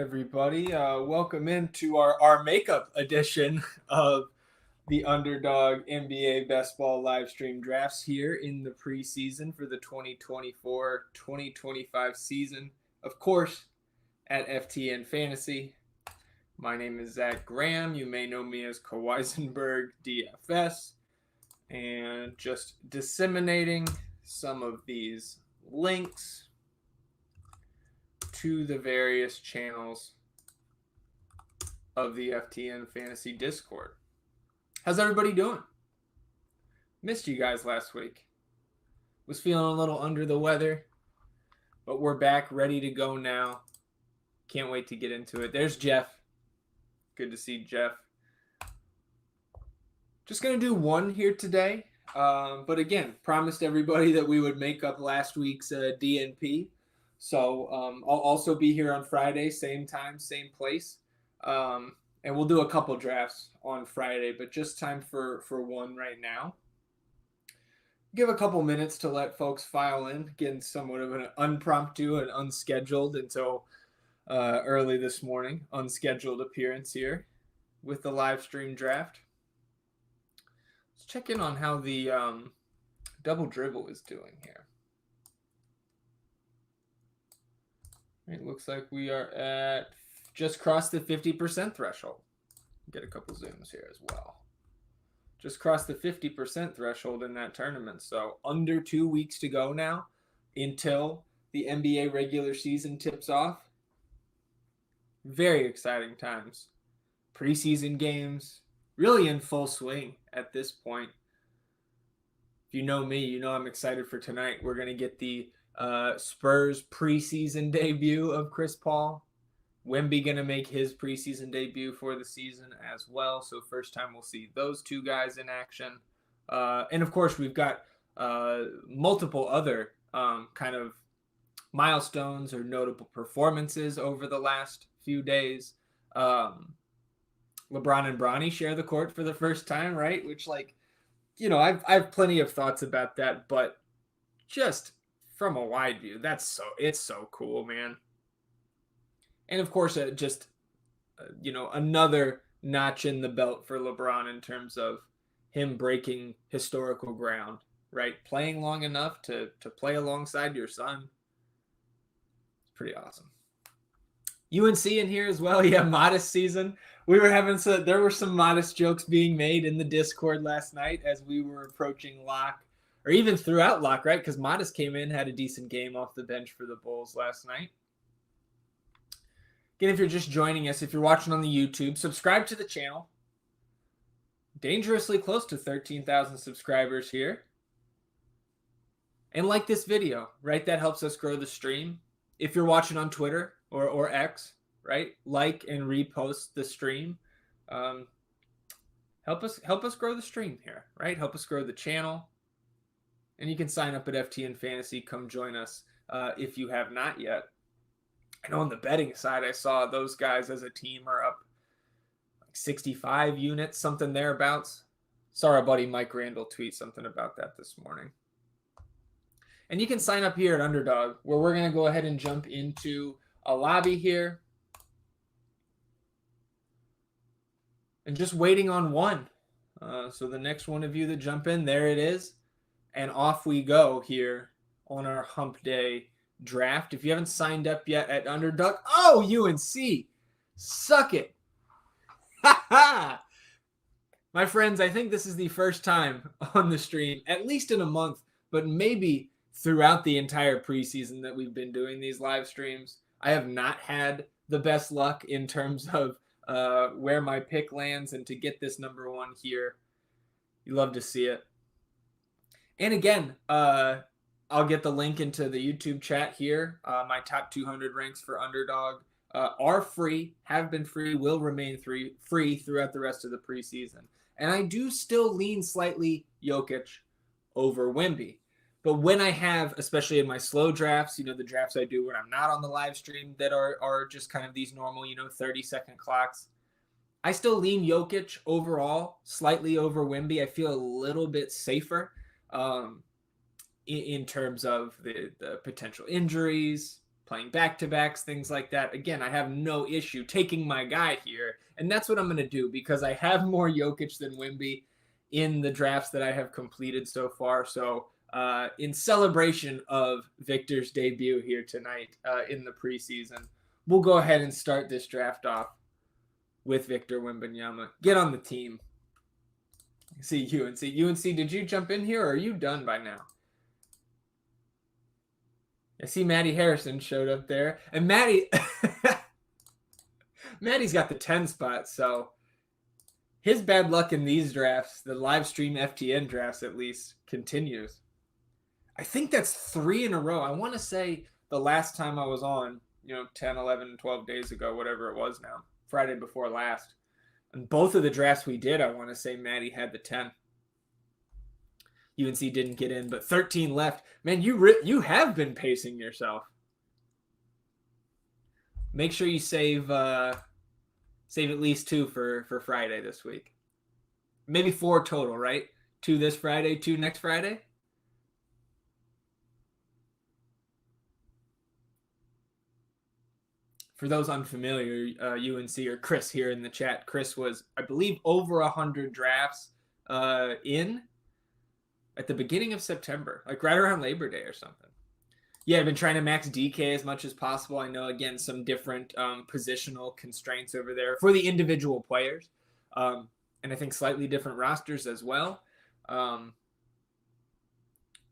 everybody. Welcome into our makeup edition of the Underdog NBA Best Ball live stream drafts here in the preseason for the 2024-2025 season. Of course, at FTN Fantasy. My name is Zac Graham. You may know me as Kaweisenberg DFS. And just disseminating some of these links to the various channels of the FTN Fantasy Discord. How's everybody doing? Missed you guys last week. Was feeling a little under the weather, but we're back ready to go now. Can't wait to get into it. There's Jeff. Good to see Jeff. Just going to do one here today. But again, promised everybody that we would make up last week's DNP. So I'll also be here on Friday, same time, same place. And we'll do a couple drafts on Friday, but just time for one right now. Give a couple minutes to let folks file in. Again, somewhat of an impromptu and unscheduled until early this morning. Unscheduled appearance here with the live stream draft. Let's check in on how the double dribble is doing here. It looks like we are at just crossed the 50% threshold. Get a couple zooms here as well. Just crossed the 50% threshold in that tournament. So under 2 weeks to go now until the NBA regular season tips off. Very exciting times. Preseason games really in full swing at this point. If you know me, you know I'm excited for tonight. We're going to get the Spurs preseason debut of Chris Paul. Wemby going to make his preseason debut for the season as well. So first time we'll see those two guys in action. And of course, we've got multiple other kind of milestones or notable performances over the last few days. LeBron and Bronny share the court for the first time, right? Which, like, you know, I've plenty of thoughts about that, but just from a wide view, it's so cool, man. And of course, another notch in the belt for LeBron in terms of him breaking historical ground, right? Playing long enough to play alongside your son. It's pretty awesome. UNC in here as well. Yeah, modest season. There were some modest jokes being made in the Discord last night as we were approaching lock. Or even throughout lock, right? Because Modest came in, had a decent game off the bench for the Bulls last night. Again, if you're just joining us, if you're watching on the YouTube, subscribe to the channel. Dangerously close to 13,000 subscribers here. And like this video, right? That helps us grow the stream. If you're watching on Twitter or X, right? Like and repost the stream. Help us grow the stream here, right? Help us grow the channel. And you can sign up at FTN Fantasy. Come join us if you have not yet. I know on the betting side, I saw those guys as a team are up like 65 units, something thereabouts. Saw our buddy Mike Randall tweet something about that this morning. And you can sign up here at Underdog, where we're going to go ahead and jump into a lobby here. And just waiting on one. So the next one of you that jump in, there it is. And off we go here on our hump day draft. If you haven't signed up yet at Underdog, UNC, suck it. Ha ha! My friends, I think this is the first time on the stream, at least in a month, but maybe throughout the entire preseason that we've been doing these live streams. I have not had the best luck in terms of where my pick lands, and to get this number one here, you love to see it. And again, I'll get the link into the YouTube chat here. My top 200 ranks for Underdog are free, have been free, will remain free throughout the rest of the preseason. And I do still lean slightly Jokic over Wemby. But when I have, especially in my slow drafts, the drafts I do when I'm not on the live stream that are just kind of these normal, 30-second clocks, I still lean Jokic overall, slightly over Wemby. I feel a little bit safer. In terms of the potential injuries, playing back-to-backs, things like that. Again, I have no issue taking my guy here, and that's what I'm going to do because I have more Jokic than Wemby in the drafts that I have completed so far. So in celebration of Victor's debut here tonight in the preseason, we'll go ahead and start this draft off with Victor Wembanyama. Get on the team. See UNC. UNC, did you jump in here or are you done by now? I see Matty Harrison showed up there. And Matty's got the 10 spot, so his bad luck in these drafts, the live stream FTN drafts at least, continues. I think that's 3 in a row. I want to say the last time I was on, 10, 11, 12 days ago, whatever it was now, Friday before last. And both of the drafts we did, I want to say Matty had the 10. UNC didn't get in, but 13 left. Man, you have been pacing yourself. Make sure you save at least 2 for Friday this week. Maybe 4 total, right? 2 this Friday, 2 next Friday. For those unfamiliar, UNC or Chris here in the chat, Chris was, I believe, over 100 drafts in at the beginning of September, like right around Labor Day or something. Yeah, I've been trying to max DK as much as possible. I know, again, some different positional constraints over there for the individual players. And I think slightly different rosters as well.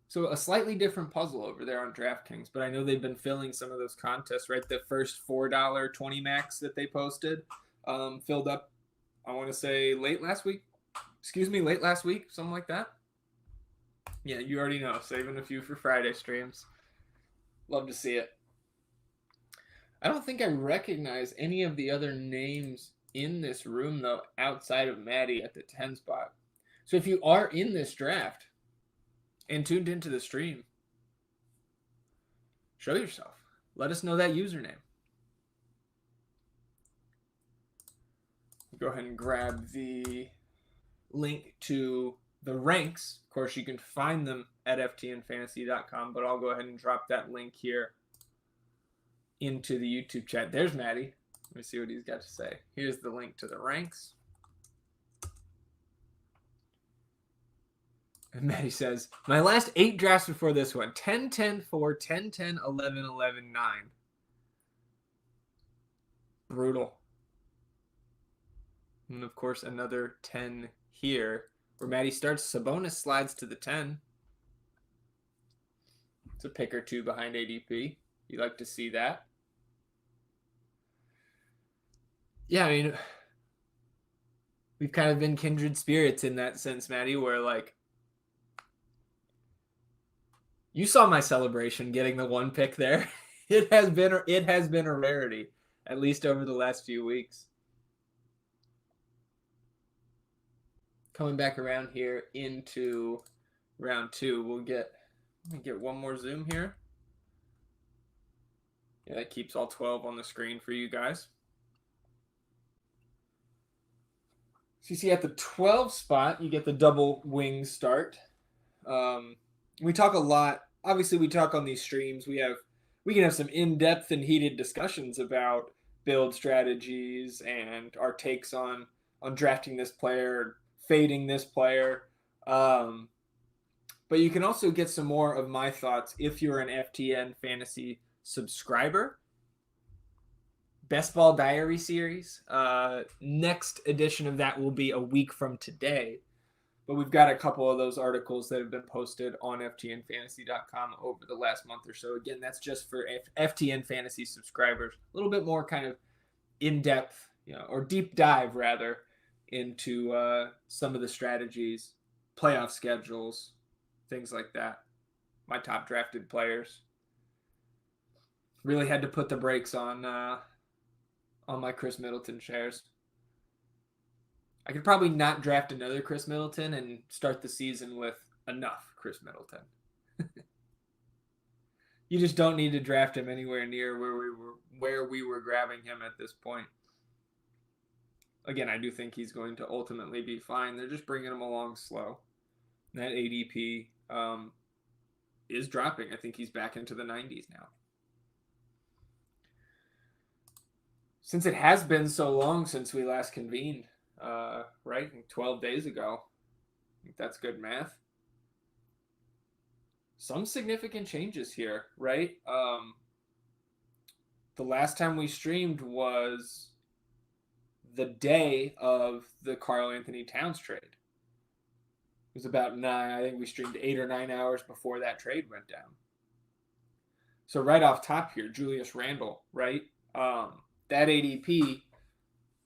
So a slightly different puzzle over there on DraftKings, but I know they've been filling some of those contests, right? The first $4 20 max that they posted filled up, I want to say late last week, something like that. Yeah, you already know, saving a few for Friday streams. Love to see it. I don't think I recognize any of the other names in this room, though, outside of Maddie at the 10 spot. So if you are in this draft and tuned into the stream, show yourself. Let us know that username. Go ahead and grab the link to the ranks. Of course, you can find them at ftnfantasy.com, but I'll go ahead and drop that link here into the YouTube chat. There's Maddie. Let me see what he's got to say. Here's the link to the ranks. And Maddie says, my last 8 drafts before this one, 10, 10, 4, 10, 10, 11, 11, 9. Brutal. And of course, another 10 here, where Maddie starts. Sabonis slides to the 10. It's a pick or 2 behind ADP. You like to see that. Yeah, I mean, we've kind of been kindred spirits in that sense, Maddie, where like, you saw my celebration getting the 1 pick there. It has been a rarity, at least over the last few weeks. Coming back around here into round 2, let me get one more zoom here. Yeah, that keeps all 12 on the screen for you guys. So you see at the 12 spot, you get the double wing start. We talk a lot. Obviously, we talk on these streams. We can have some in-depth and heated discussions about build strategies and our takes on drafting this player, fading this player. But you can also get some more of my thoughts if you're an FTN Fantasy subscriber. Best Ball Diary series. Next edition of that will be a week from today. But we've got a couple of those articles that have been posted on ftnfantasy.com over the last month or so. Again, that's just for FTN Fantasy subscribers. A little bit more kind of in-depth, or deep dive, rather, into some of the strategies, playoff schedules, things like that. My top drafted players. Really had to put the brakes on my Chris Middleton shares. I could probably not draft another Chris Middleton and start the season with enough Chris Middleton. You just don't need to draft him anywhere near where we were grabbing him at this point. Again, I do think he's going to ultimately be fine. They're just bringing him along slow. That ADP is dropping. I think he's back into the 90s now. since it has been so long since we last convened, right? 12 days ago. I think that's good math. Some significant changes here, right? The last time we streamed was the day of the Karl Anthony Towns trade. It was about 9. I think we streamed 8 or 9 hours before that trade went down. So right off top here, Julius Randle, right? That ADP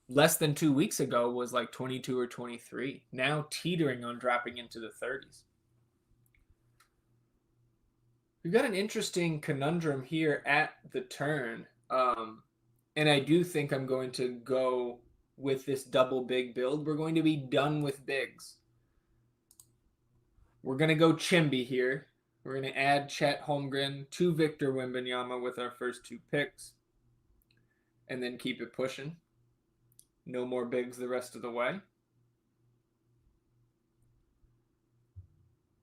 less than 2 weeks ago was like 22 or 23. Now teetering on dropping into the 30s. We've got an interesting conundrum here at the turn. And I do think I'm going to go with this double big build. We're going to be done with bigs. We're going to go Chimby here. We're going to add Chet Holmgren to Victor Wembanyama with our first 2 picks. And then keep it pushing. No more bigs the rest of the way.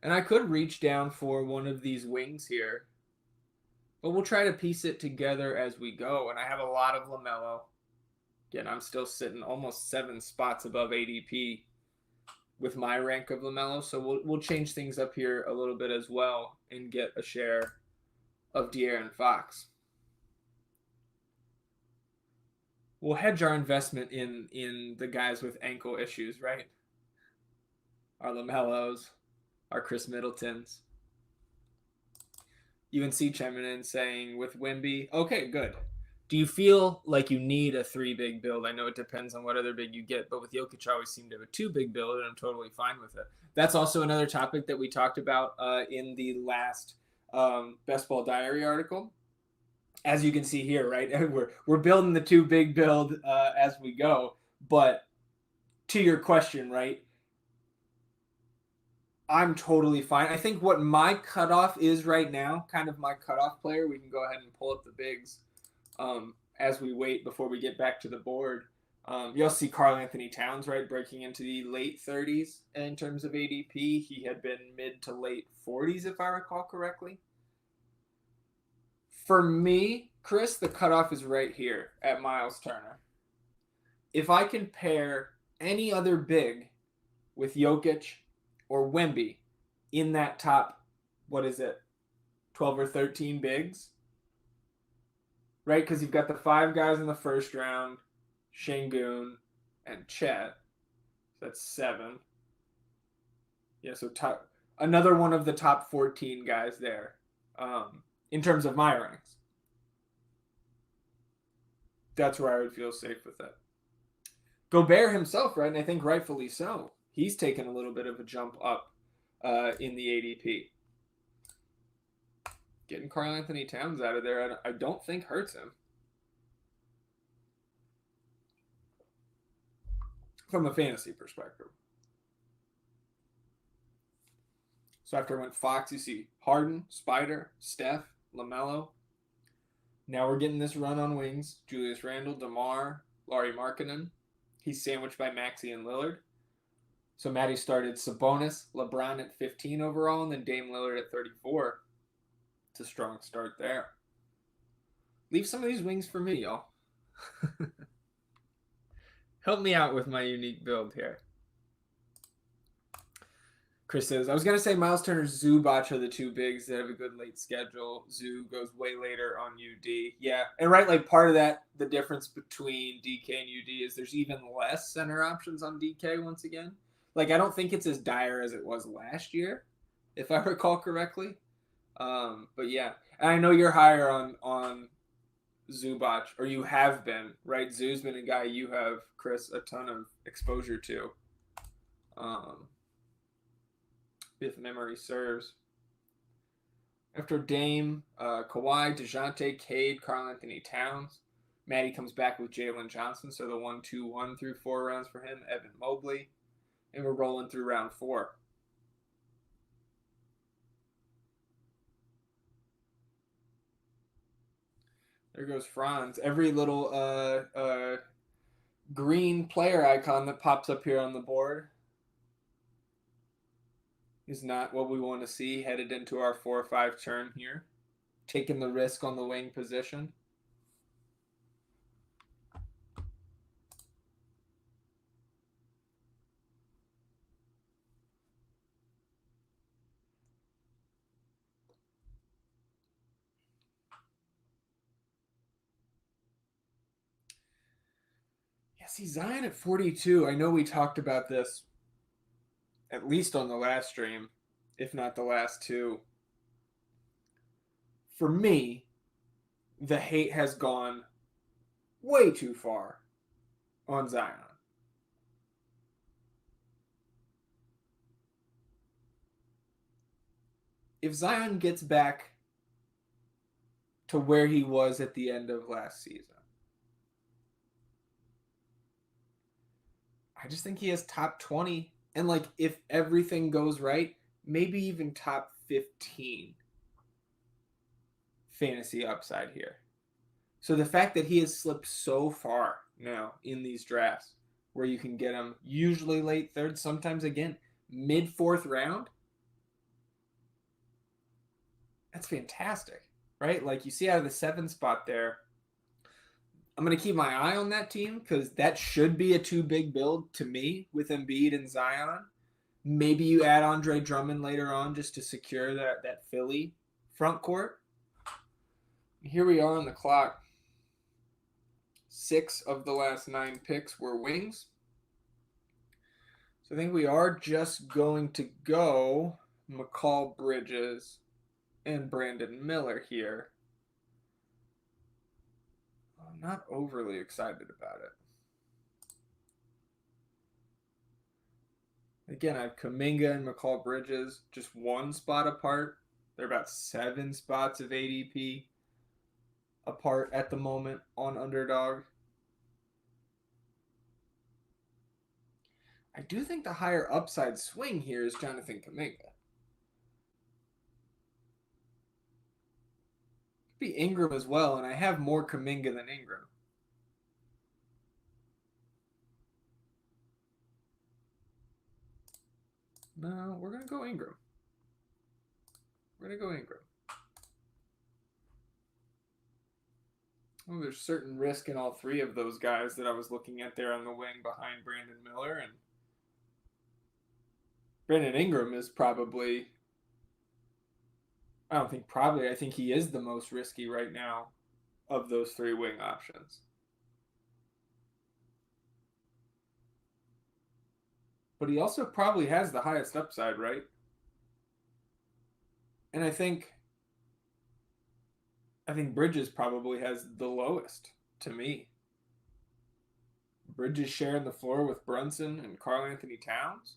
And I could reach down for one of these wings here. But we'll try to piece it together as we go. And I have a lot of LaMelo. Again, I'm still sitting almost 7 spots above ADP with my rank of LaMelo. So we'll change things up here a little bit as well and get a share of De'Aaron Fox. We'll hedge our investment in the guys with ankle issues, right? Our LaMelos, our Chris Middletons. UNC chiming in saying with Wemby, okay, good. Do you feel like you need a 3 big build? I know it depends on what other big you get, but with Jokic, I always seem to have a 2 big build, and I'm totally fine with it. That's also another topic that we talked about in the last Best Ball Diary article. As you can see here, right, we're building the 2 big build as we go. But to your question, right, I'm totally fine. I think what my cutoff is right now, kind of my cutoff player, we can go ahead and pull up the bigs as we wait before we get back to the board. You'll see Karl Anthony Towns, right, breaking into the late 30s in terms of ADP. He had been mid to late 40s, if I recall correctly. For me, Chris, the cutoff is right here at Miles Turner. If I can pair any other big with Jokic or Wemby in that top, 12 or 13 bigs, right? Because you've got the 5 guys in the first round, Şengün and Chet. So that's 7. Yeah, so another one of the top 14 guys there in terms of my ranks. That's where I would feel safe with it. Gobert himself, right? And I think rightfully so. He's taken a little bit of a jump up in the ADP. Getting Karl Anthony Towns out of there, I don't think hurts him. From a fantasy perspective. So after I went Fox, you see Harden, Spider, Steph, LaMelo. Now we're getting this run on wings. Julius Randle, DeMar, Lauri Markkanen. He's sandwiched by Maxey and Lillard. So Matty started Sabonis, LeBron at 15 overall, and then Dame Lillard at 34. It's a strong start there. Leave some of these wings for me, y'all. Help me out with my unique build here. Chris says, I was going to say Miles Turner, Zubac are the 2 bigs that have a good late schedule. Zoo goes way later on UD. Yeah, and right, like part of that, the difference between DK and UD is there's even less center options on DK once again. Like, I don't think it's as dire as it was last year, if I recall correctly. But yeah, and I know you're higher on Zubac, or you have been, right? Zoo's been a guy you have, Chris, a ton of exposure to. If memory serves. After Dame, Kawhi, DeJounte, Cade, Karl Anthony Towns. Matty comes back with Jalen Johnson, so the 1-2-1 through 4 rounds for him. Evan Mobley. And we're rolling through round 4. There goes Franz. Every little green player icon that pops up here on the board is not what we want to see headed into our 4 or 5 turn here. Taking the risk on the wing position. See, Zion at 42. I know we talked about this at least on the last stream, if not the last two. For me, the hate has gone way too far on Zion. If Zion gets back to where he was at the end of last season, I just think he has top 20. And like, if everything goes right, maybe even top 15 fantasy upside here. So the fact that he has slipped so far now in these drafts, where you can get him usually late third, sometimes again mid fourth round, that's fantastic, right? Like you see out of the 7 spot there, I'm going to keep my eye on that team because that should be a too big build to me with Embiid and Zion. Maybe you add Andre Drummond later on just to secure that Philly front court. Here we are on the clock. 6 of the last 9 picks were wings. So I think we are just going to go McCall Bridges and Brandon Miller here. I'm not overly excited about it. Again, I have Kuminga and McCall Bridges just 1 spot apart. They're about 7 spots of ADP apart at the moment on Underdog. I do think the higher upside swing here is Jonathan Kuminga. Could be Ingram as well, and I have more Kuminga than Ingram. No, we're going to go Ingram. We're going to go Ingram. Well, there's certain risk in all 3 of those guys that I was looking at there on the wing behind Brandon Miller. And Brandon Ingram is probably, I think he is the most risky right now of those 3 wing options. But he also probably has the highest upside, right? And I think Bridges probably has the lowest to me. Bridges sharing the floor with Brunson and Karl-Anthony Towns.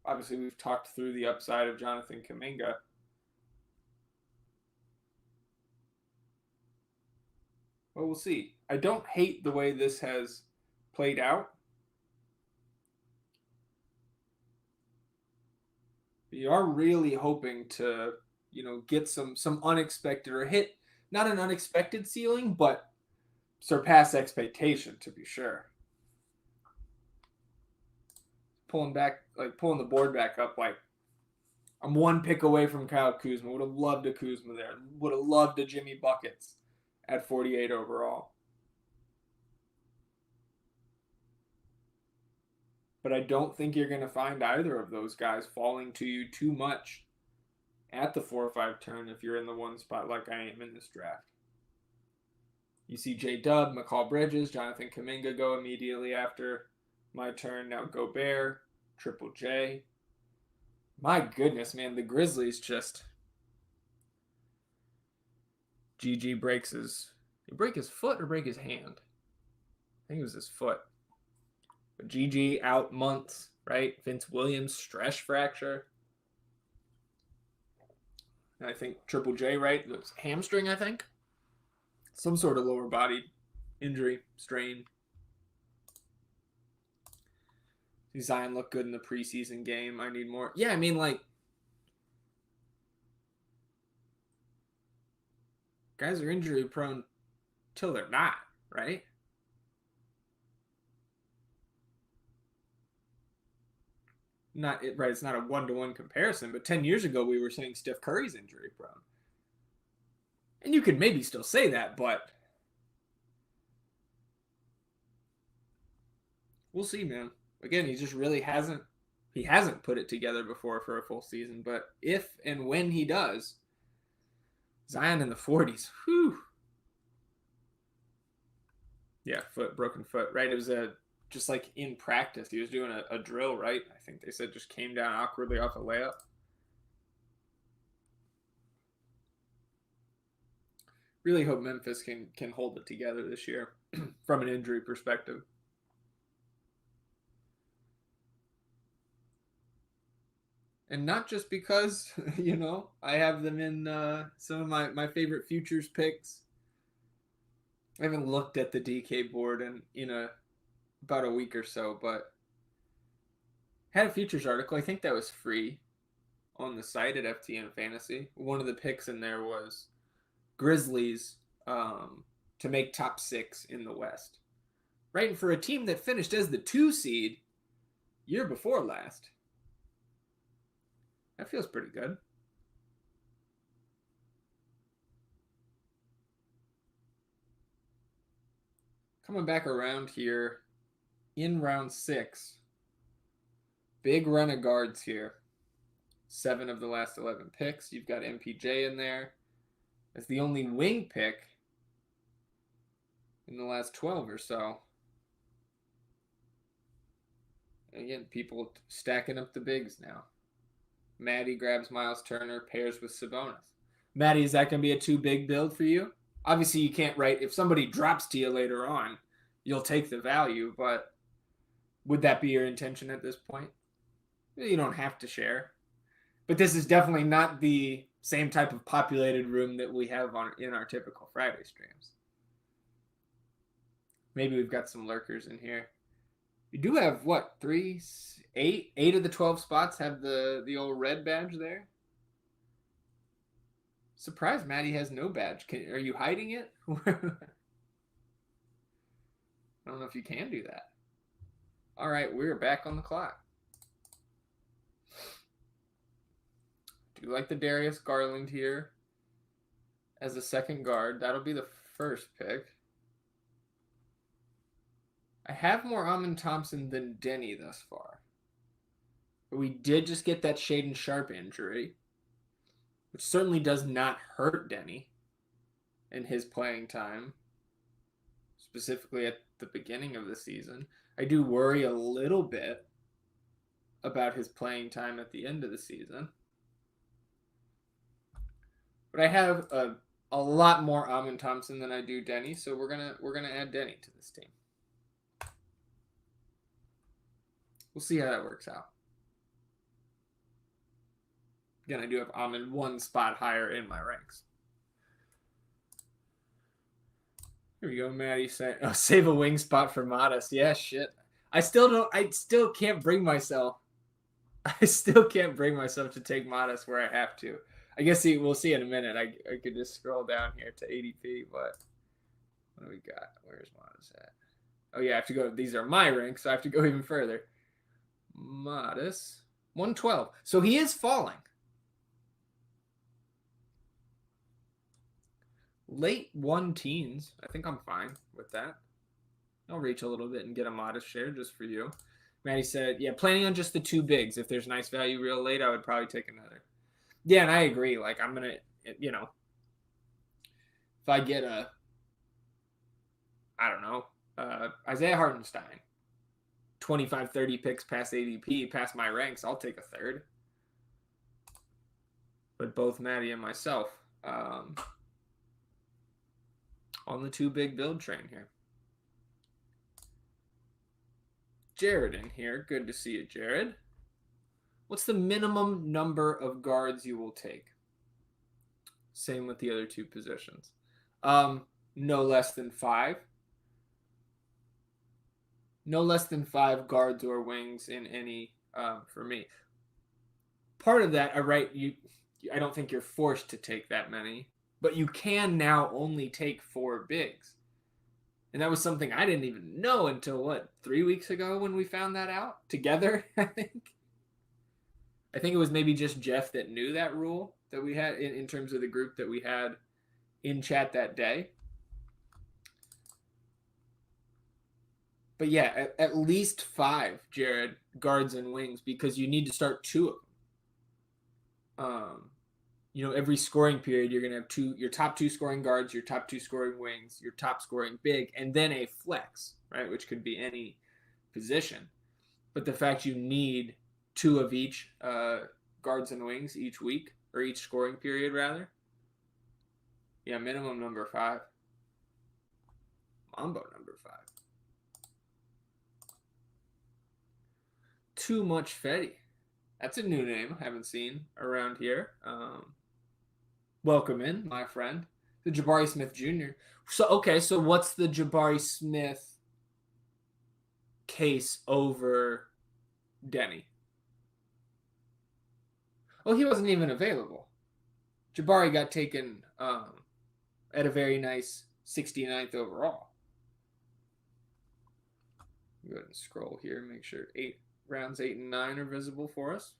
Obviously, we've talked through the upside of Jonathan Kuminga. Well, we'll see. I don't hate the way this has played out. You are really hoping to, get some unexpected or hit, not an unexpected ceiling, but surpass expectation, to be sure. Pulling the board back up, like I'm 1 pick away from Kyle Kuzma. Would have loved a Kuzma there. Would have loved a Jimmy Buckets at 48 overall. But I don't think you're going to find either of those guys falling to you too much at the 4 or 5 turn if you're in the 1 spot like I am in this draft. You see J-Dub, McCall Bridges, Jonathan Kuminga go immediately after my turn. Now Gobert, Triple J. My goodness, man, the Grizzlies just... GG breaks his... Did he break his foot or break his hand? I think it was his foot. But GG out months, right? Vince Williams, stress fracture. And I think Triple J, right? It was hamstring, I think. Some sort of lower body injury, strain. Zion looked good in the preseason game. I need more. Yeah, I mean, like, guys are injury prone till they're not, right? It's not a 1-to-1 comparison, but 10 years ago we were saying Steph Curry's injury prone. And you could maybe still say that, but we'll see, man. Again, he just really hasn't put it together before for a full season, but if and when he does, Zion in the 40s, whew. Yeah, broken foot, right? It was just like in practice. He was doing a drill, right? I think they said just came down awkwardly off a layup. Really hope Memphis can hold it together this year from an injury perspective. And not just because, I have them in some of my favorite futures picks. I haven't looked at the DK board in about a week or so, but had a futures article. I think that was free on the site at FTN Fantasy. One of the picks in there was Grizzlies to make top 6 in the West. Right, and for a team that finished as the 2 seed year before last, that feels pretty good. Coming back around here in round 6, big run of guards here. 7 of the last 11 picks. You've got MPJ in there as the only wing pick in the last 12 or so. Again, people stacking up the bigs now. Maddie grabs Miles Turner, pairs with Sabonis. Maddie, is that going to be a 2 big build for you? Obviously, you can't write. If somebody drops to you later on, you'll take the value, but would that be your intention at this point? You don't have to share. But this is definitely not the same type of populated room that we have in our typical Friday streams. Maybe we've got some lurkers in here. You do have, what, 8 of the 12 spots have the old red badge there? Surprised Maddie has no badge. Are you hiding it? I don't know if you can do that. All right, we're back on the clock. Do like the Darius Garland here as a second guard. That'll be the first pick. I have more Amin Thompson than Denny thus far. But we did just get that Shaden Sharp injury, which certainly does not hurt Denny in his playing time, specifically at the beginning of the season. I do worry a little bit about his playing time at the end of the season. But I have a lot more Amin Thompson than I do Denny, so we're gonna add Denny to this team. We'll see how that works out. Again, I do have Amin 1 spot higher in my ranks. Here we go, Maddie saying, "Oh, save a wing spot for Modest." Yeah, shit. I still can't bring myself. I still can't bring myself to take Modest where I have to. I guess we'll see in a minute. I could just scroll down here to ADP, but what do we got? Where's Modest at? Oh yeah, I have to go. These are my ranks, so I have to go even further. Modest 112. So he is falling. Late 1 teens. I think I'm fine with that. I'll reach a little bit and get a Modest share just for you. Maddie said, yeah, planning on just the 2 bigs. If there's nice value real late, I would probably take another. Yeah, and I agree. Like, I'm going to, if I get Isaiah Hartenstein, 25, 30 picks past ADP, past my ranks, I'll take a third. But both Maddie and myself on the 2 big build train here. Jared in here. Good to see you, Jared. What's the minimum number of guards you will take? Same with the other 2 positions. No less than 5. No less than 5 guards or wings in any for me. Part of that, I don't think you're forced to take that many, but you can now only take 4 bigs. And that was something I didn't even know until 3 weeks ago when we found that out together, I think. I think it was maybe just Jeff that knew that rule that we had in terms of the group that we had in chat that day. But yeah, at least 5, Jared, guards and wings, because you need to start 2 of them. every scoring period, you're going to have your top 2 scoring guards, your top 2 scoring wings, your top scoring big, and then a flex, right? Which could be any position. But the fact you need 2 of each guards and wings each week, or each scoring period, rather. Yeah, minimum number 5. Mambo number 5. Too Much Fetty. That's a new name I haven't seen around here. Welcome in, my friend. The Jabari Smith Jr. So what's the Jabari Smith case over Denny? Oh, he wasn't even available. Jabari got taken at a very nice 69th overall. Go ahead and scroll here, make sure rounds 8 and 9 are visible for us.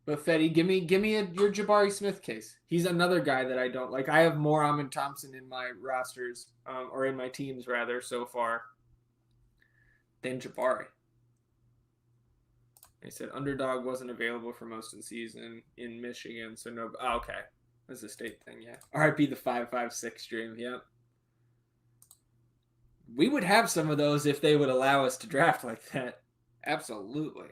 But Fetty, give me your Jabari Smith case. He's another guy that I don't like. I have more Amin Thompson in my rosters, or in my teams rather, so far, than Jabari. They said Underdog wasn't available for most of the season in Michigan, so no. Oh, okay, that's a state thing, yeah. RIP the 556 stream, yep. We would have some of those if they would allow us to draft like that. Absolutely.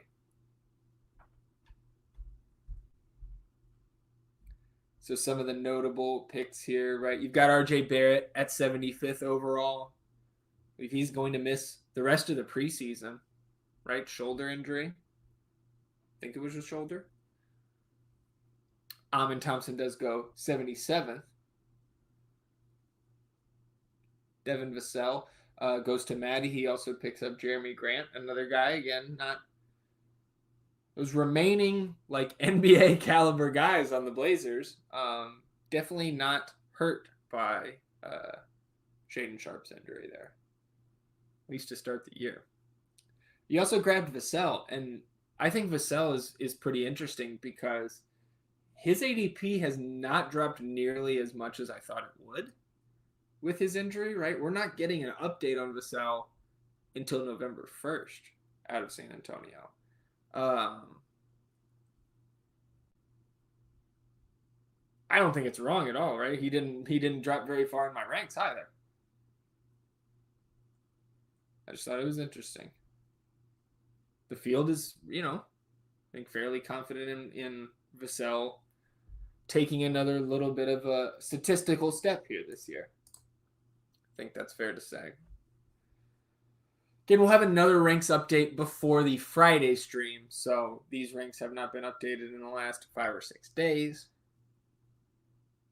So some of the notable picks here, right? You've got RJ Barrett at 75th overall. If he's going to miss the rest of the preseason, right? Shoulder injury. I think it was a shoulder. Amin Thompson does go 77th. Devin Vassell goes to Maddie. He also picks up Jeremy Grant, another guy. Again, not those remaining like NBA caliber guys on the Blazers. Definitely not hurt by Shaedon Sharp's injury there, at least to start the year. You also grabbed Vassell, and I think Vassell is pretty interesting because his ADP has not dropped nearly as much as I thought it would with his injury, right? We're not getting an update on Vassell until November 1st out of San Antonio. I don't think it's wrong at all, right? He didn't drop very far in my ranks either. I just thought it was interesting. The field is, I think fairly confident in Vassell taking another little bit of a statistical step here this year. I think that's fair to say. Again, we'll have another ranks update before the Friday stream, so these ranks have not been updated in the last 5 or 6 days.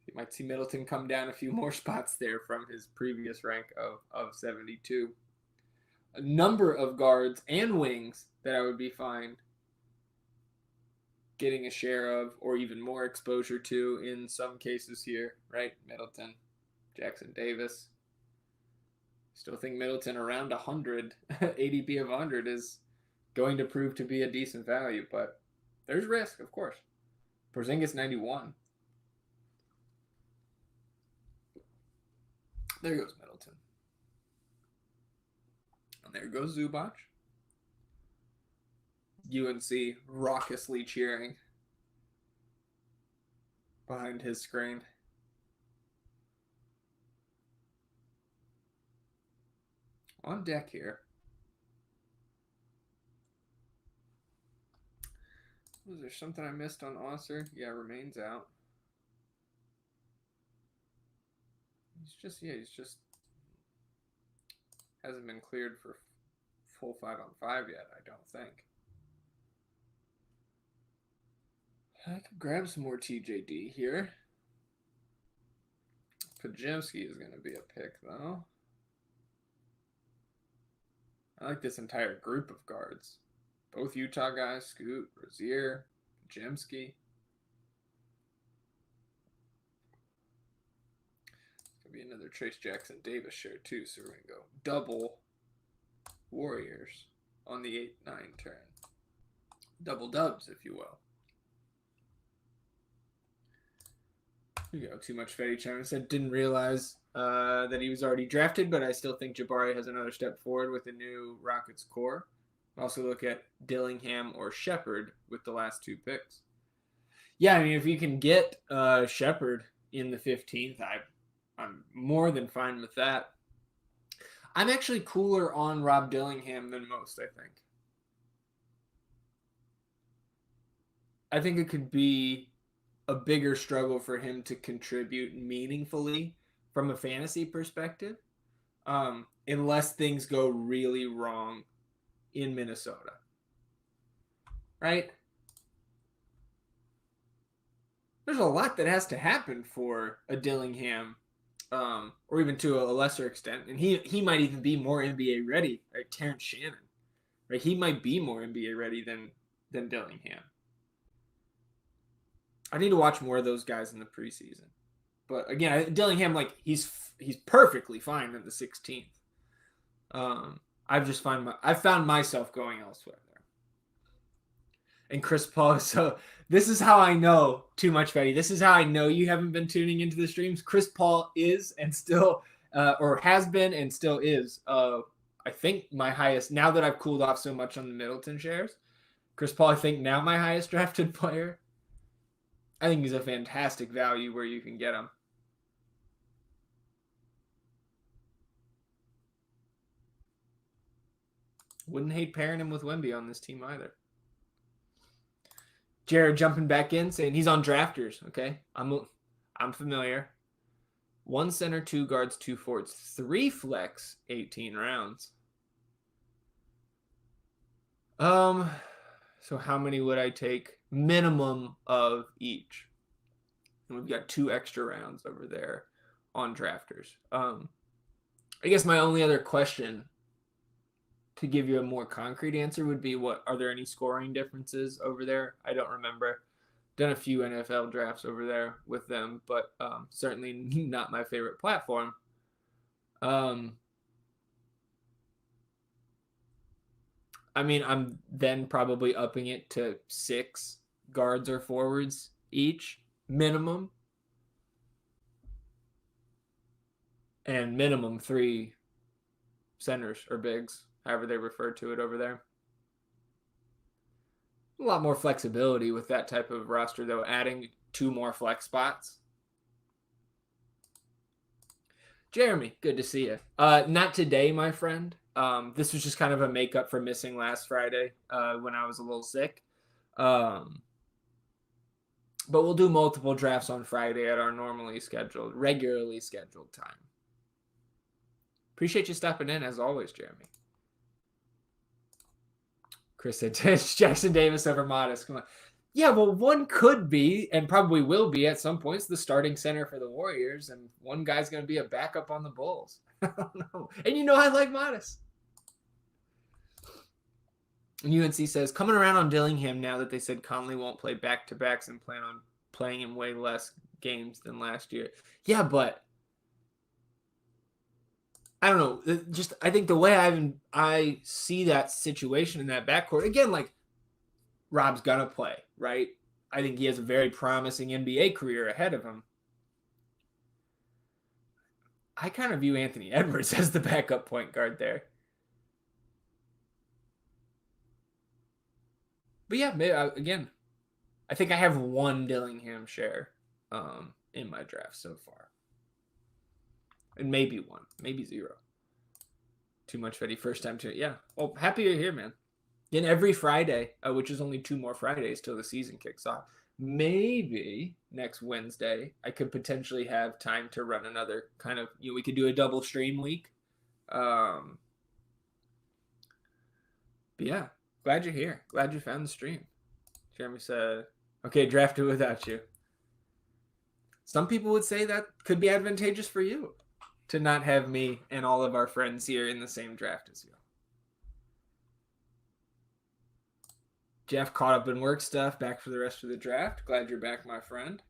You might see Middleton come down a few more spots there from his previous rank of 72. A number of guards and wings that I would be fine getting a share of or even more exposure to in some cases here, right? Middleton, Jackson Davis. Still think Middleton around 100, ADP of 100 is going to prove to be a decent value, but there's risk, of course. Porzingis 91. There goes Middleton. And there goes Zubac. UNC raucously cheering behind his screen. On deck here. Was there something I missed on Osser? Yeah, remains out. He's just hasn't been cleared for full 5-on-5 yet, I don't think. I could grab some more TJD here. Pajemski is going to be a pick, though. I like this entire group of guards. Both Utah guys, Scoot, Rozier, Pajemski. It's going to be another Trace Jackson Davis share, too, so we're going to go double Warriors on the 8-9 turn. Double dubs, if you will. Here you go. Too Much Fetty China said, didn't realize that he was already drafted, but I still think Jabari has another step forward with the new Rockets core. Also look at Dillingham or Shepard with the last 2 picks. Yeah, I mean, if you can get Shepard in the 15th, I'm more than fine with that. I'm actually cooler on Rob Dillingham than most, I think. I think it could be a bigger struggle for him to contribute meaningfully from a fantasy perspective, unless things go really wrong in Minnesota. Right? There's a lot that has to happen for a Dillingham, or even to a lesser extent, and he might even be more NBA ready, like Terrence Shannon. Right? He might be more NBA ready than Dillingham. I need to watch more of those guys in the preseason. But again, Dillingham, like he's perfectly fine at the 16th. I've found myself going elsewhere there. And Chris Paul, so this is how I know too much, Betty. This is how I know you haven't been tuning into the streams. Chris Paul is and still, or has been and still is, I think my highest, now that I've cooled off so much on the Middleton shares. Chris Paul, I think now my highest drafted player. I think he's a fantastic value where you can get him. Wouldn't hate pairing him with Wemby on this team either. Jared jumping back in, saying he's on drafters. Okay, I'm familiar. 1 center, 2 guards, 2 forwards, 3 flex, 18 rounds. So how many would I take? Minimum of each. And we've got 2 extra rounds over there on drafters. I guess my only other question, to give you a more concrete answer, would be, what are there any scoring differences over there? I don't remember. Done a few NFL drafts over there with them, but certainly not my favorite platform. I mean, I'm then probably upping it to 6 guards or forwards each, minimum. And minimum 3 centers or bigs, however they refer to it over there. A lot more flexibility with that type of roster, though, adding 2 more flex spots. Jeremy, good to see you. Not today, my friend. This was just kind of a makeup for missing last Friday when I was a little sick. But we'll do multiple drafts on Friday at our regularly scheduled time. Appreciate you stopping in, as always, Jeremy. Chris said Jackson Davis over Modest. Come on. Yeah, well, one could be, and probably will be at some points, the starting center for the Warriors, and one guy's going to be a backup on the Bulls. I don't know. And you know I like Modest. And UNC says, coming around on Dillingham now that they said Conley won't play back-to-backs and plan on playing him way less games than last year. Yeah, but I don't know. Just I think the way I see that situation in that backcourt, again, like Rob's gonna play, right? I think he has a very promising NBA career ahead of him. I kind of view Anthony Edwards as the backup point guard there. But yeah, maybe, again, I think I have 1 Dillingham share in my draft so far. And maybe 1, maybe 0. Too much Fetty first time to, yeah. Well, happy you're here, man. Then every Friday, which is only 2 more Fridays till the season kicks off. Maybe next Wednesday I could potentially have time to run another kind of, we could do a double stream week. But yeah, glad you're here. Glad you found the stream. Jeremy said, okay, drafted without you. Some people would say that could be advantageous for you to not have me and all of our friends here in the same draft as you. Jeff caught up in work stuff, back for the rest of the draft. Glad you're back, my friend.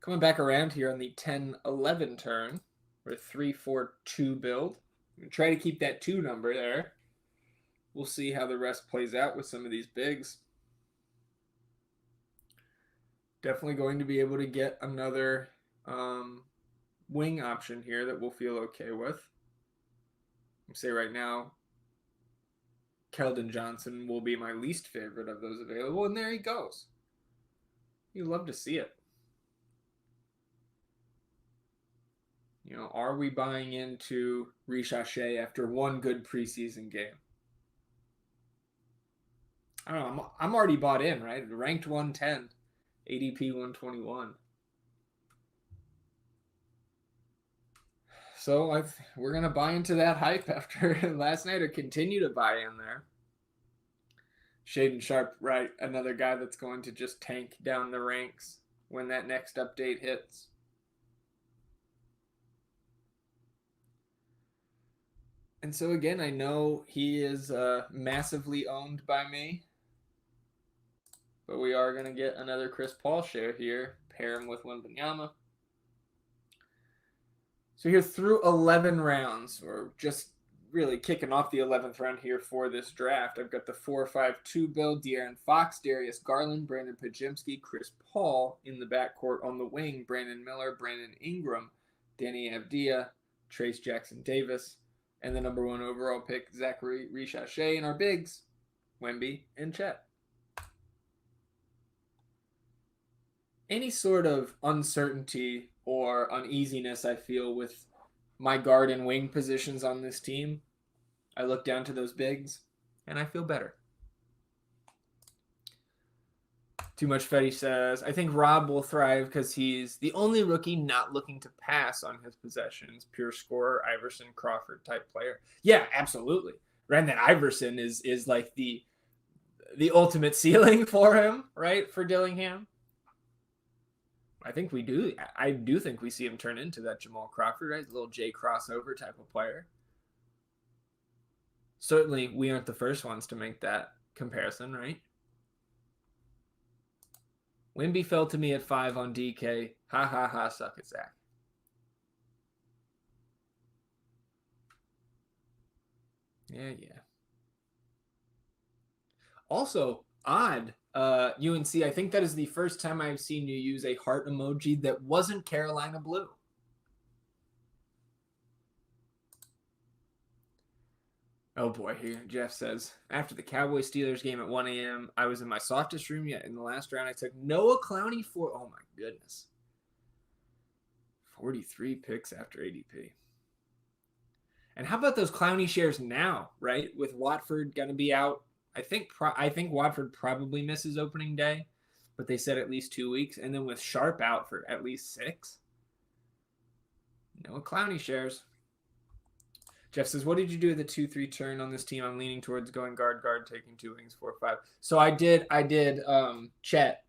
Coming back around here on the 10-11 turn. We're a 3-4-2 build. I'm going to try to keep that 2 number there. We'll see how the rest plays out with some of these bigs. Definitely going to be able to get another wing option here that we'll feel okay with. say right now, Keldon Johnson will be my least favorite of those available, and there he goes. You love to see it. You know, are we buying into Richachet after one good preseason game? I don't know. I'm already bought in, right? Ranked 110, ADP 121. So we're going to buy into that hype after last night, or continue to buy in there. Shaden Sharp, right? Another guy that's going to just tank down the ranks when that next update hits. And so again, I know he is massively owned by me, but we are going to get another Chris Paul share here. Pair him with Wembanyama. So here through 11 rounds, or just really kicking off the 11th round here for this draft, I've got the 4-5-2 build: De'Aaron Fox, Darius Garland, Brandon Pajimski, Chris Paul in the backcourt. On the wing, Brandon Miller, Brandon Ingram, Danny Avdija, Trace Jackson Davis, and the number 1 overall pick, Zachary Richachet. In our bigs, Wemby and Chet. Any sort of uncertainty or uneasiness I feel with my guard and wing positions on this team, I look down to those bigs and I feel better. Too Much Fetty says, I think Rob will thrive because he's the only rookie not looking to pass on his possessions. Pure scorer, Iverson, Crawford type player. Yeah, absolutely. Brandon Iverson is like the ultimate ceiling for him, right? For Dillingham. I do think we see him turn into that Jamal Crawford, right? A little J crossover type of player. Certainly, we aren't the first ones to make that comparison, right? Wemby fell to me at 5 on DK. Ha ha ha, suck it, Zach. Yeah. Also, odd. UNC, I think that is the first time I've seen you use a heart emoji that wasn't Carolina blue. Oh boy, here Jeff says, after the Cowboys-Steelers game at 1 a.m., I was in my softest room yet. In the last round, I took Noah Clowney for, oh my goodness, 43 picks after ADP. And how about those Clowney shares now, right? With Watford going to be out. I think Watford probably misses opening day, but they said at least 2 weeks. And then with Sharp out for at least 6. Noah Clowney shares. Jeff says, what did you do with the 2-3 turn on this team? I'm leaning towards going guard, taking 2 wings, 4-5. So I did Chet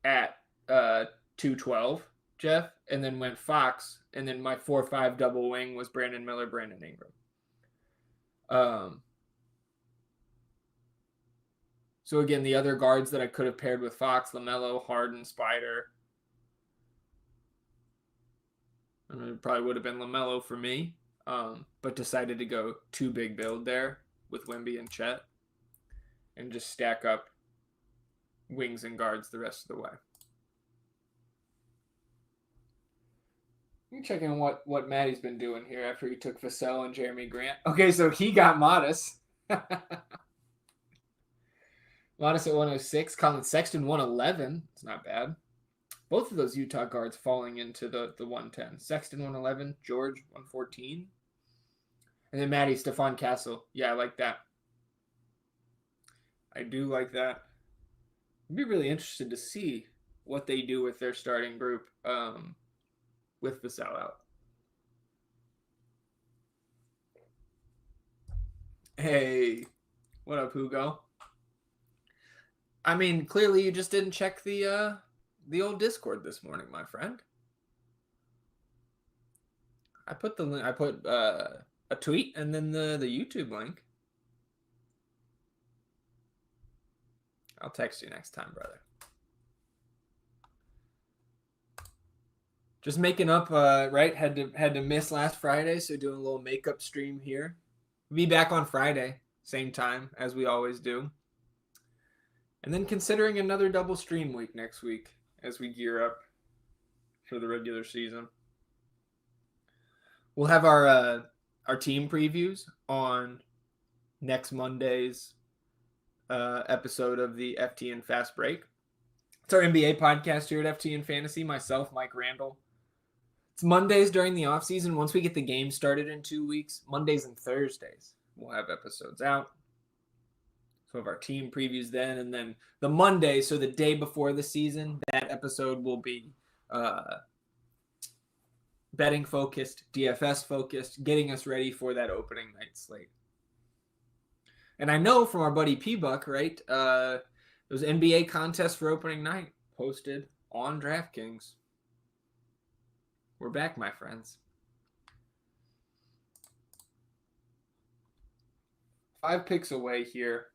at 212, Jeff, and then went Fox, and then my 4-5 double wing was Brandon Miller, Brandon Ingram. So again, the other guards that I could have paired with Fox, LaMelo, Harden, Spider. It probably would have been LaMelo for me. But decided to go 2 big build there with Wemby and Chet and just stack up wings and guards the rest of the way. Let me check in what Maddie's been doing here after he took Vassell and Jeremy Grant. Okay, so he got Modest. Modest at 106. Colin Sexton 111. It's not bad. Both of those Utah guards falling into the 110. Sexton 111. George 114. And then Maddie, Stephon Castle. Yeah, I like that. I do like that. I'd be really interested to see what they do with their starting group with the sellout. Hey, what up, Hugo? I mean, clearly you just didn't check the old Discord this morning, my friend. I put the link. I put a tweet and then the YouTube link. I'll text you next time, brother. Just making up, right? Had to miss last Friday, so doing a little makeup stream here. Be back on Friday, same time as we always do. And then considering another double stream week next week as we gear up for the regular season. We'll have our our team previews on next Monday's episode of the FTN Fast Break. It's our NBA podcast here at FTN Fantasy. Myself, Mike Randall. It's Mondays during the off season. Once we get the game started in 2 weeks, Mondays and Thursdays, we'll have episodes out. So of our team previews then, and then the Monday, so the day before the season, that episode will be betting focused, DFS focused, getting us ready for that opening night slate. And I know from our buddy P-Buck, right? Those NBA contests for opening night posted on DraftKings. We're back, my friends. 5 picks away here.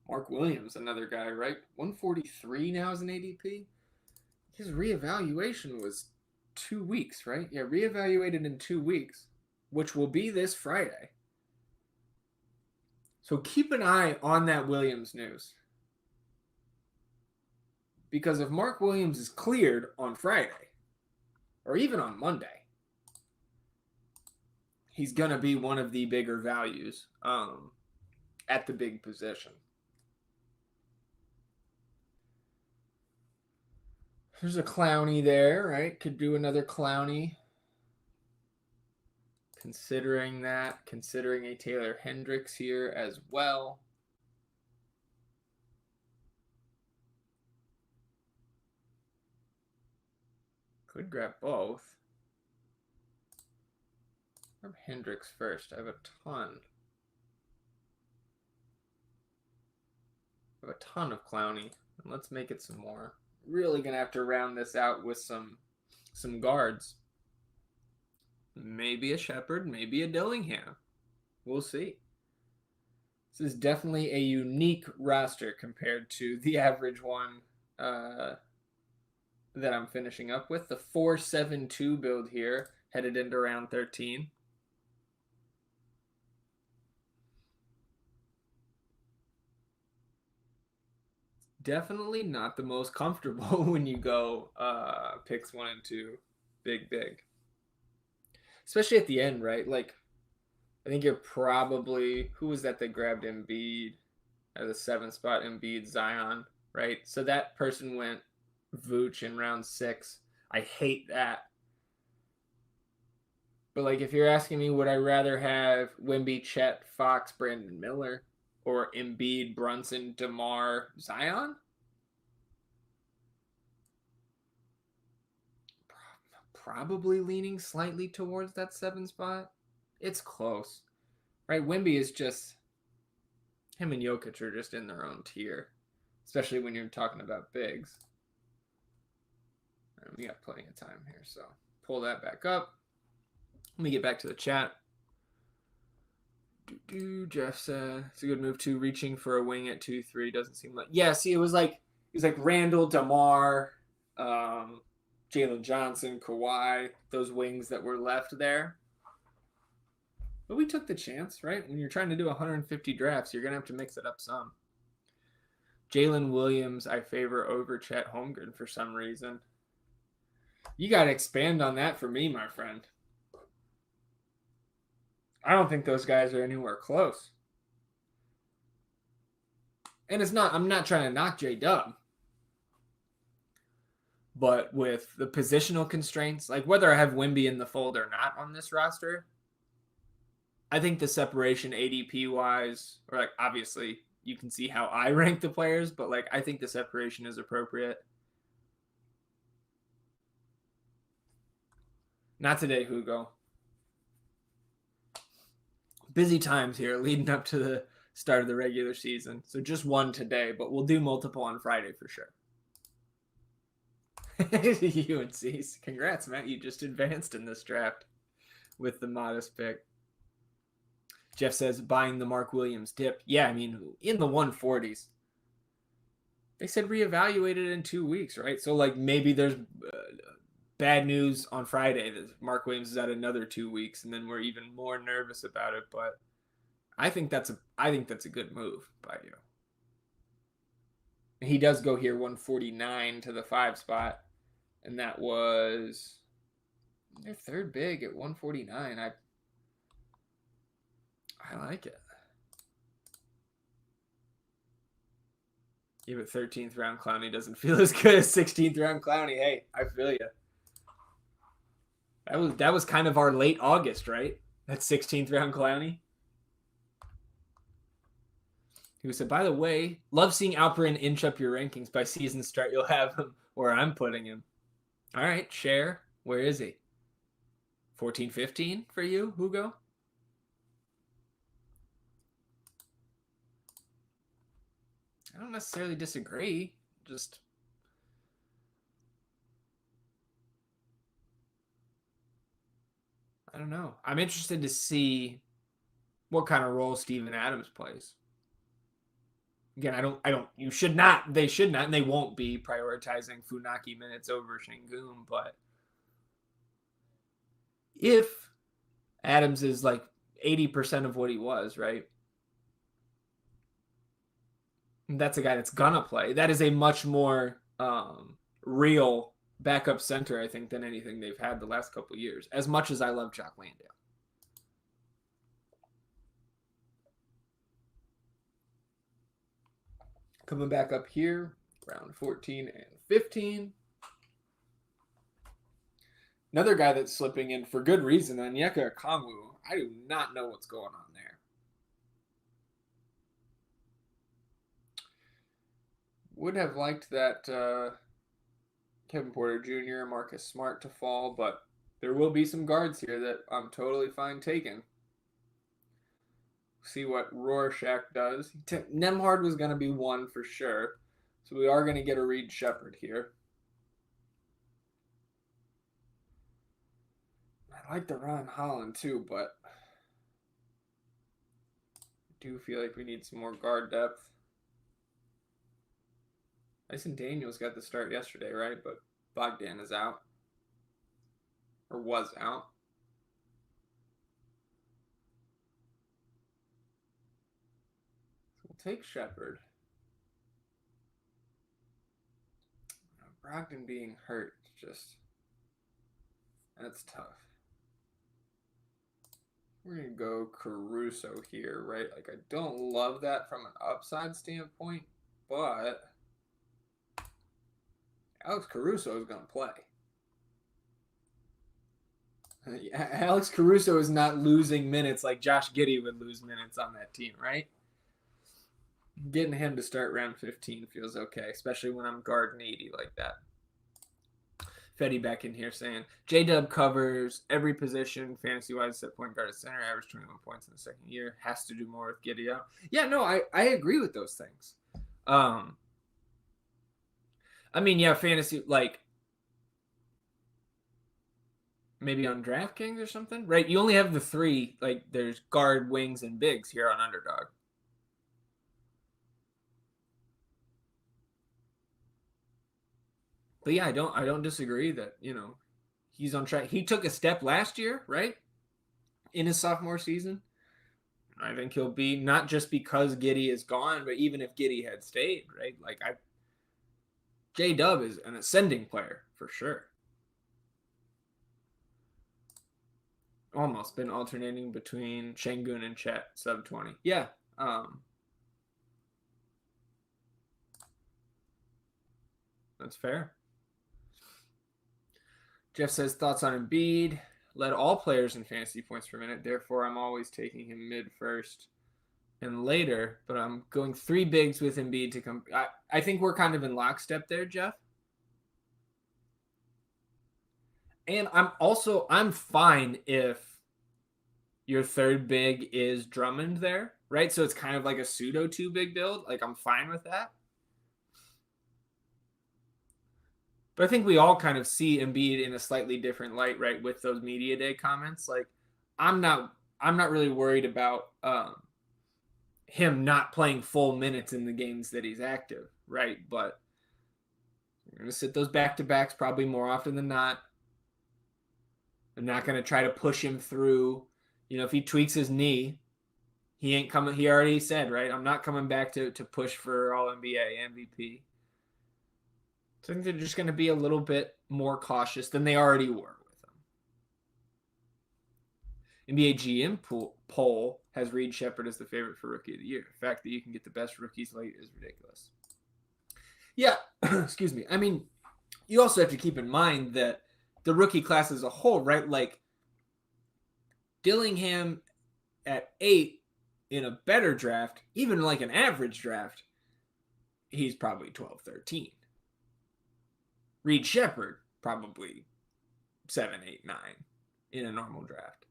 Mark Williams, another guy, right? 143 now as an ADP. His reevaluation was 2 weeks, right? Yeah, reevaluated in 2 weeks, which will be this Friday. So keep an eye on that Williams news. Because if Mark Williams is cleared on Friday, or even on Monday, he's going to be one of the bigger values at the big position. There's a Clowney there, right? Could do another Clowney. Considering a Taylor Hendricks here as well. Could grab both. Grab Hendricks first. I have a ton of Clowney. And let's make it some more. Really gonna have to round this out with some guards. Maybe a Shepard, maybe a Dillingham. We'll see. This is definitely a unique roster compared to the average one that I'm finishing up with. The 4-7-2 build here, headed into round 13. Definitely not the most comfortable when you go picks 1 and 2 big. Especially at the end, right? Like, I think you're probably, who was that grabbed Embiid at the 7th spot? Embiid, Zion, right? So that person went Vooch in round 6. I hate that. But like, if you're asking me, would I rather have Wemby, Chet, Fox, Brandon Miller, or Embiid, Brunson, DeMar, Zion? Probably leaning slightly towards that 7 spot. It's close, right? Wemby is just, him and Jokic are just in their own tier, especially when you're talking about bigs. Right, we got plenty of time here, so pull that back up. Let me get back to the chat. Jeff said it's a good move too. Reaching for a wing at 2-3 doesn't seem like. Yeah, see, it was like Randall, DeMar, Jalen Johnson, Kawhi, those wings that were left there. But we took the chance, right? When you're trying to do 150 drafts, you're gonna have to mix it up some. Jalen Williams, I favor over Chet Holmgren for some reason. You got to expand on that for me, my friend. I don't think those guys are anywhere close. And I'm not trying to knock J-Dub. But with the positional constraints, like whether I have Wemby in the fold or not on this roster, I think the separation ADP-wise, or like obviously you can see how I rank the players, but like I think the separation is appropriate. Not today, Hugo. Busy times here leading up to the start of the regular season. So just one today, but we'll do multiple on Friday for sure. UNC's. Congrats, Matt. You just advanced in this draft with the modest pick. Jeff says buying the Mark Williams dip. Yeah, I mean, in the 140s. They said reevaluated in 2 weeks, right? So like maybe there's bad news on Friday that Mark Williams is at another 2 weeks, and then we're even more nervous about it. But I think that's a good move by you. He does go here 149 to the 5 spot, and that was They're third big at 149. I like it. Yeah, but 13th round Clowney doesn't feel as good as 16th round Clowney. Hey, I feel you. That was kind of our late August, right? That 16th round Clowney. Who said, by the way, love seeing Alperin inch up your rankings. By season start, you'll have him where I'm putting him. All right, share. Where is he? 14, 15 for you, Hugo? I don't necessarily disagree. Just I don't know. I'm interested to see what kind of role Steven Adams plays. Again, you should not, they should not, and they won't be prioritizing Funaki minutes over Şengün, but if Adams is like 80% of what he was, right? That's a guy that's gonna play. That is a much more real backup center, I think, than anything they've had the last couple of years. As much as I love Jock Landale. Coming back up here, round 14 and 15. Another guy that's slipping in for good reason, Onyeka Okongwu. I do not know what's going on there. Would have liked that Kevin Porter Jr., Marcus Smart to fall, but there will be some guards here that I'm totally fine taking. See what Rorschach does. Nembhard was going to be one for sure, so we are going to get a Reed Shepherd here. I like the Ron Holland too, but I do feel like we need some more guard depth. Dyson Daniels got the start yesterday, right? But Bogdan is out. Or was out. So we'll take Shepherd. Brogdon being hurt, that's tough. We're going to go Caruso here, right? Like, I don't love that from an upside standpoint, but Alex Caruso is going to play. Alex Caruso is not losing minutes like Josh Giddey would lose minutes on that team, right? Getting him to start round 15 feels okay, especially when I'm guard needy like that. Fetty back in here saying, J-Dub covers every position fantasy-wise except point guard at center, average 21 points in the second year, has to do more with Giddey out. Yeah, no, I agree with those things. I mean, yeah, fantasy, like, maybe on DraftKings or something, right? You only have the three, like, there's guard, wings, and bigs here on Underdog. But yeah, I don't disagree that, he's on track. He took a step last year, right? In his sophomore season. I think he'll be, not just because Giddey is gone, but even if Giddey had stayed, right? Like, J-Dub is an ascending player for sure. Almost been alternating between Şengün and Chet, sub 20. Yeah. That's fair. Jeff says, thoughts on Embiid? Led all players in fantasy points per minute. Therefore, I'm always taking him mid first and later. But I'm going 3 bigs with Embiid to come. I think we're kind of in lockstep there, Jeff. And I'm fine if your third big is Drummond there, right? So it's kind of like a pseudo 2 big build. Like, I'm fine with that. But I think we all kind of see Embiid in a slightly different light, right? With those media day comments, like I'm not really worried about him not playing full minutes in the games that he's active, right? But we're gonna sit those back to backs probably more often than not. I'm not gonna try to push him through. If he tweaks his knee, he ain't coming. He already said, right? I'm not coming back to push for All NBA MVP. So I think they're just going to be a little bit more cautious than they already were with him. NBA GM poll has Reed Sheppard as the favorite for Rookie of the Year. The fact that you can get the best rookies late is ridiculous. Yeah, excuse me. I mean, you also have to keep in mind that the rookie class as a whole, right? Like Dillingham at 8 in a better draft, even like an average draft, he's probably 12, 13. Reed Sheppard, probably 7, 8, 9 in a normal draft.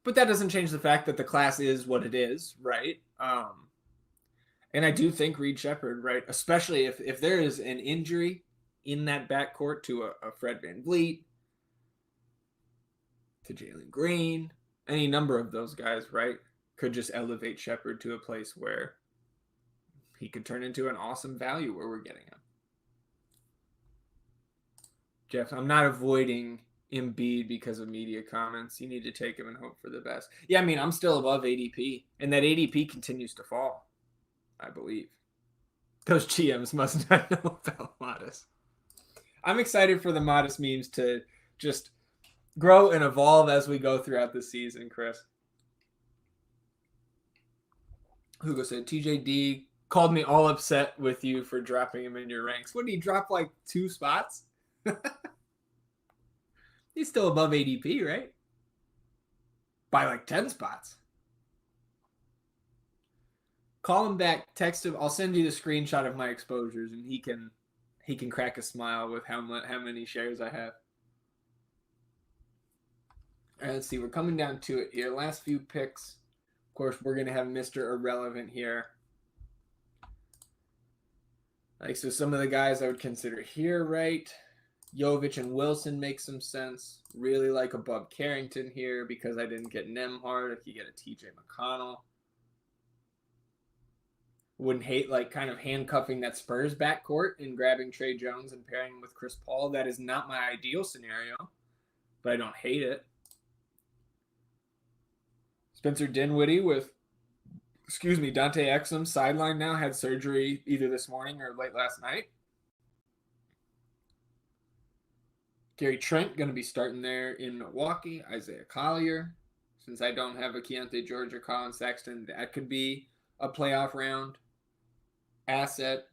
But that doesn't change the fact that the class is what it is, right? And I do think Reed Sheppard, right, especially if there is an injury in that backcourt to a Fred VanVleet, to Jalen Green, any number of those guys, right, could just elevate Sheppard to a place where he could turn into an awesome value where we're getting him. Jeff, I'm not avoiding Embiid because of media comments. You need to take him and hope for the best. Yeah, I mean, I'm still above ADP, and that ADP continues to fall, I believe. Those GMs must not know about Modest. I'm excited for the Modest memes to just grow and evolve as we go throughout the season, Chris. Hugo said, TJD called me all upset with you for dropping him in your ranks. What, did he drop like 2 spots? He's still above ADP, right? By like 10 spots. Call him back, text him. I'll send you the screenshot of my exposures, and he can crack a smile with how many shares I have. All right, let's see. We're coming down to it here. Last few picks. Of course, we're going to have Mr. Irrelevant here. Like, so some of the guys I would consider here, right? Jovic and Wilson make some sense. Really like a Bob Carrington here because I didn't get Nembhard. If you get a TJ McConnell. Wouldn't hate like kind of handcuffing that Spurs backcourt and grabbing Trey Jones and pairing him with Chris Paul. That is not my ideal scenario, but I don't hate it. Spencer Dinwiddie with, Dante Exum, sideline now, had surgery either this morning or late last night. Gary Trent going to be starting there in Milwaukee. Isaiah Collier. Since I don't have a Keontae George or Colin Sexton, that could be a playoff round asset.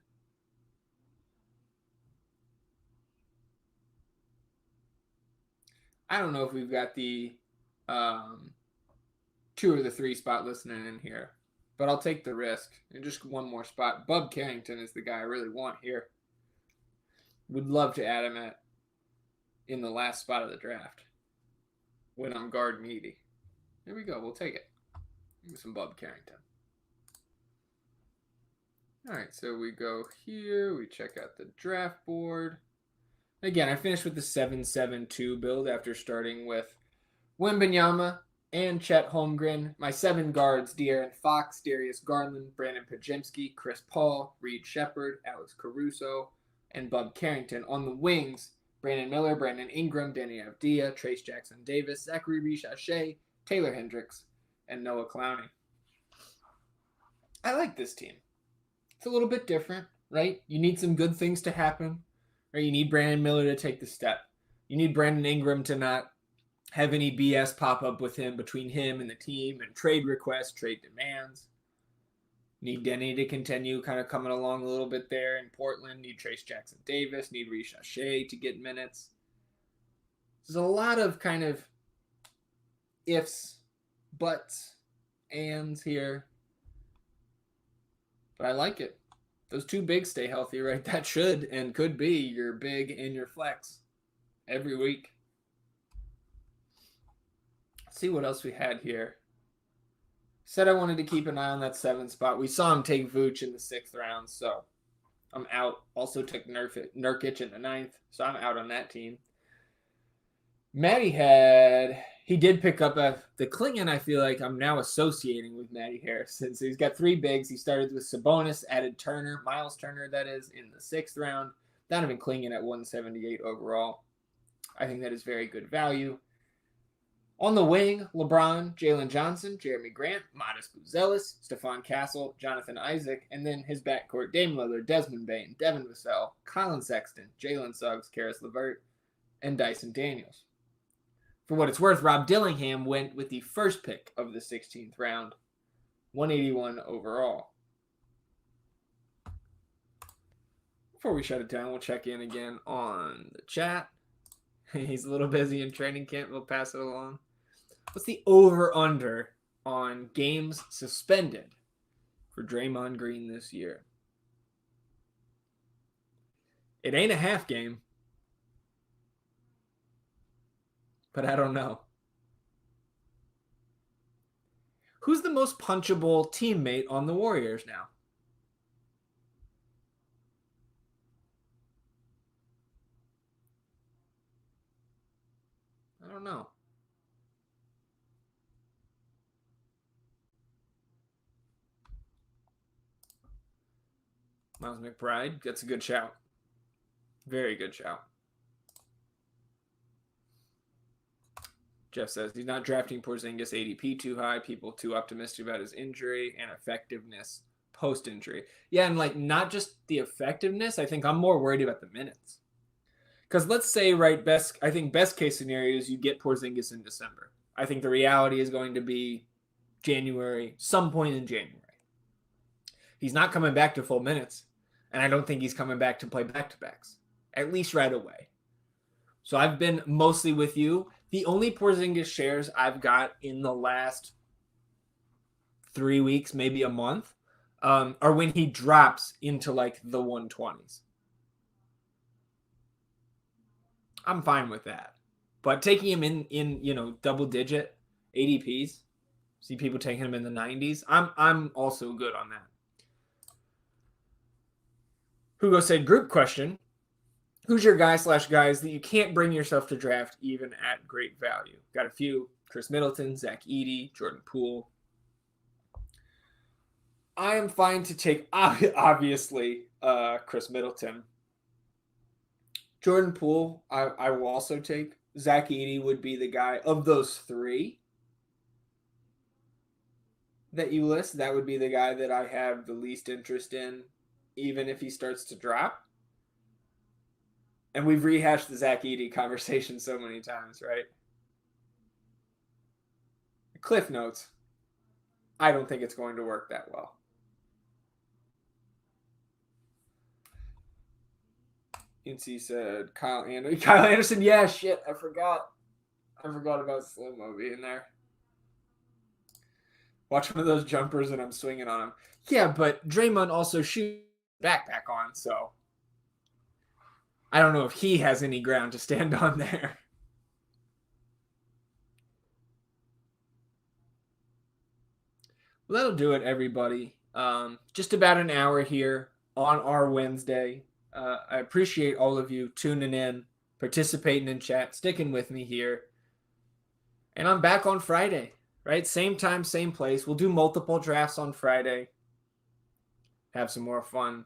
I don't know if we've got the 2 or the 3 spot listening in here, but I'll take the risk. And just one more spot. Bub Carrington is the guy I really want here. Would love to add him in the last spot of the draft when I'm guard needy. There we go. We'll take it. Give me some Bub Carrington. All right, so we go here. We check out the draft board. Again, I finished with the 7-7-2 build after starting with Wembanyama and Chet Holmgren. My 7 guards, De'Aaron Fox, Darius Garland, Brandon Podziemski, Chris Paul, Reed Sheppard, Alex Caruso, and Bub Carrington. On the wings, Brandon Miller, Brandon Ingram, Danny Avdija, Trace Jackson Davis, Zachary Richardson, Taylor Hendricks, and Noah Clowney. I like this team. It's a little bit different, right? You need some good things to happen, or you need Brandon Miller to take the step. You need Brandon Ingram to not have any BS pop up with him between him and the team and trade requests, trade demands. Need Denny to continue kind of coming along a little bit there in Portland. Need Trace Jackson Davis. Need Richardson to get minutes. There's a lot of kind of ifs, buts, ands here. But I like it. Those 2 bigs stay healthy, right? That should and could be your big and your flex every week. Let's see what else we had here. Said I wanted to keep an eye on that 7 spot. We saw him take Vooch in the 6th round, so I'm out. Also took Nurkic in the 9th, so I'm out on that team. Matty he did pick up the Klingon. I feel like I'm now associating with Matty Harrison. So he's got 3 bigs. He started with Sabonis, added Turner, Miles Turner, that is, in the 6th round. Donovan Klingon at 178 overall. I think that is very good value. On the wing, LeBron, Jalen Johnson, Jeremy Grant, Modest Buzelis, Stephon Castle, Jonathan Isaac, and then his backcourt, Dame Lillard, Desmond Bane, Devin Vassell, Colin Sexton, Jalen Suggs, Karis LeVert, and Dyson Daniels. For what it's worth, Rob Dillingham went with the first pick of the 16th round, 181 overall. Before we shut it down, we'll check in again on the chat. He's a little busy in training camp. We'll pass it along. What's the over-under on games suspended for Draymond Green this year? It ain't a half game, but I don't know. Who's the most punchable teammate on the Warriors now? I don't know. Miles McBride, that's a good shout. Very good shout. Jeff says he's not drafting Porzingis ADP too high. People too optimistic about his injury and effectiveness post-injury. Yeah, and like not just the effectiveness. I think I'm more worried about the minutes. Because let's say, right, I think best case scenario is you get Porzingis in December. I think the reality is going to be January, some point in January. He's not coming back to full minutes, and I don't think he's coming back to play back-to-backs, at least right away. So I've been mostly with you. The only Porzingis shares I've got in the last 3 weeks, maybe a month, are when he drops into like the 120s. I'm fine with that. But taking him in double-digit ADPs, see people taking him in the 90s, I'm also good on that. Hugo said, group question. Who's your guy/guys that you can't bring yourself to draft even at great value? Got a few. Chris Middleton, Zach Edey, Jordan Poole. I am fine to take, obviously, Chris Middleton. Jordan Poole, I will also take. Zach Edey would be the guy of those three that you list. That would be the guy that I have the least interest in, even if he starts to drop. And we've rehashed the Zach Edey conversation so many times, right? Cliff notes. I don't think it's going to work that well. Incy said Kyle Anderson. Yeah, shit. I forgot about slow-mo being there. Watch one of those jumpers and I'm swinging on him. Yeah, but Draymond also shoots backpack on, so I don't know if he has any ground to stand on there. Well, that'll do it, everybody. Just about an hour here on our Wednesday. I appreciate all of you tuning in, participating in chat, sticking with me here. And I'm back on Friday, right? Same time, same place. We'll do multiple drafts on Friday. Have some more fun.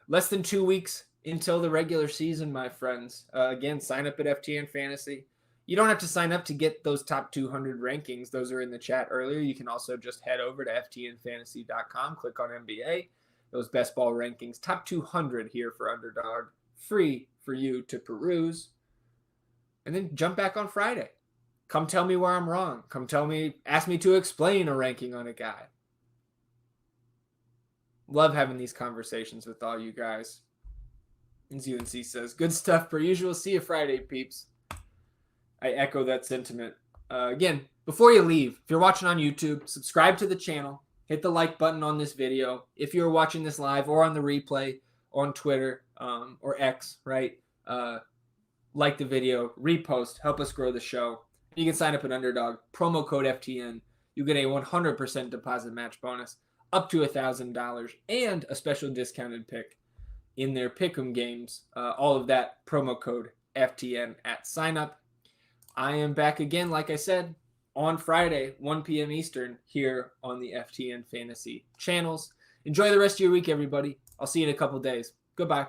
Less than 2 weeks until the regular season, my friends. Again, sign up at FTN Fantasy. You don't have to sign up to get those top 200 rankings. Those are in the chat earlier. You can also just head over to ftnfantasy.com, click on NBA. Those best ball rankings, top 200 here for Underdog, free for you to peruse. And then jump back on Friday. Come tell me where I'm wrong. Ask me to explain a ranking on a guy. Love having these conversations with all you guys. And UNC says, good stuff per usual. See you Friday, peeps. I echo that sentiment. Again, before you leave, if you're watching on YouTube, subscribe to the channel. Hit the like button on this video. If you're watching this live or on the replay on Twitter or X, right? Like the video, repost, help us grow the show. You can sign up at Underdog, promo code FTN. You get a 100% deposit match bonus up to $1,000 and a special discounted pick in their pick'em games. All of that promo code FTN at sign up. I am back again, like I said, on Friday, 1 p.m. Eastern, here on the FTN Fantasy channels. Enjoy the rest of your week, everybody. I'll see you in a couple days. Goodbye.